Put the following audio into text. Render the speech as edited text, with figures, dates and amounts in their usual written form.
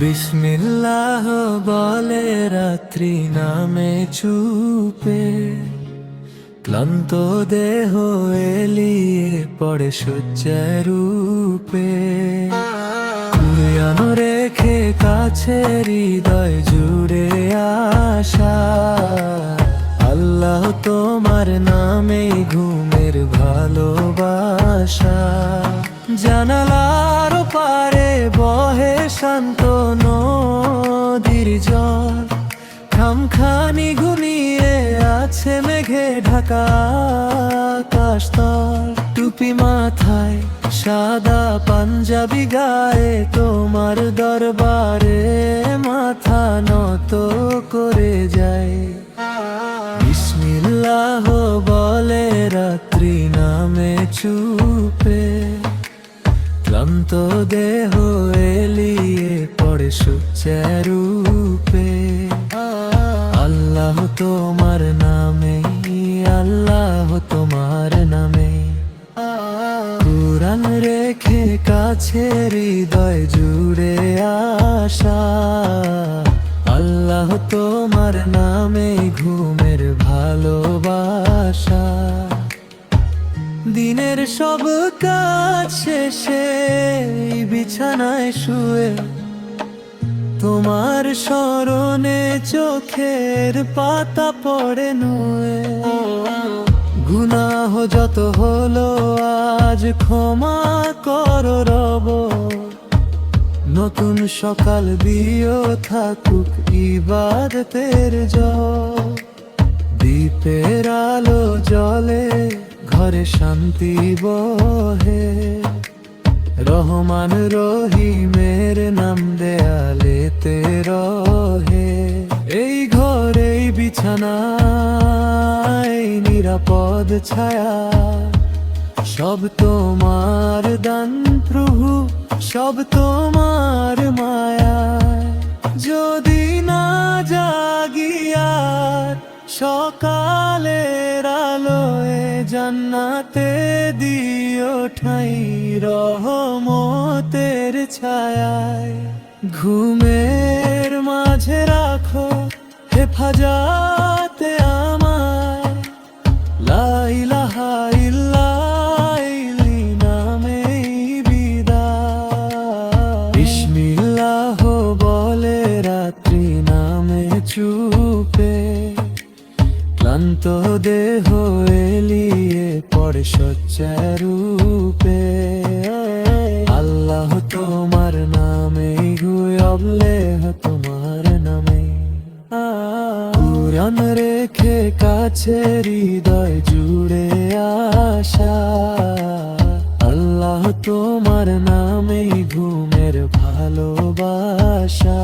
বিসমিল্লাহ বলে রাত্রি নামে চুপে, ক্লান্ত দেহ এলিয়ে পড়ে শয্যায় রূপে। কুরআন রেখে কাছে হৃদয় জুড়ে আশা, আল্লাহ তোমার নামে ঘুমের ভালোবাসা। জানালার পারে বহে শান্ত নদীর জল, খামখানি ঘুমিয়ে আছে মেঘে ঢাকা আকাশতল। টুপি মাথায় সাদা পাঞ্জাবি গায়ে তোমার দরবারে মাথা নত করে যায়। বিসমিল্লাহ বলে রাত্রি নামে চুপে, ক্লান্ত দেহ এলিয়ে পড়ে শয্যায় রূপে। আল্লাহ তোমার নামে, আল্লাহ তোমার নামে। কুরআন রেখে কাছে হৃদয় জুড়ে আশা, আল্লাহ তোমার নামে ঘুমের ভালোবাসা। দিনের সব কাজ শেষে বিছানায় শুয়ে তোমার স্মরণে চোখের পাতা পড়ে নুয়ে। গুনাহ যত হলো আজ ক্ষমা করো রব, নতুন সকাল দিও থাকুক ইবাদতের জল। দ্বীপের আলো জলে ঘরে শান্তি বহে, রহমান রহিমের নাম দেয়ালেতে রহে। এই ঘরেই বিছানায় নিরাপদ ছায়া, সব তোমার দান প্রভু, সব তোমার মায়া। যদি না জাগিয়ার সকালের আলোয় জান্নাতে দিও ঠাঁই রহমতের ছায়ায়। ঘুমের মাঝে রাখো হেফাজতে আমায়, লা ইলাহা ইল্লাল্লাহ নামেই বিদায়। বিসমিল্লাহ বলে রাত্রি নামে চুপে, ক্লান্ত দেহ এলিয়ে পড়ে শয্যায় রূপে। আল্লাহ তোমার নামে গুয়বলে তোমার নামে। কুরআন রেখে কাছে হৃদয় জুড়ে আশা, আল্লাহ তোমার নামে ঘুমের ভালোবাসা।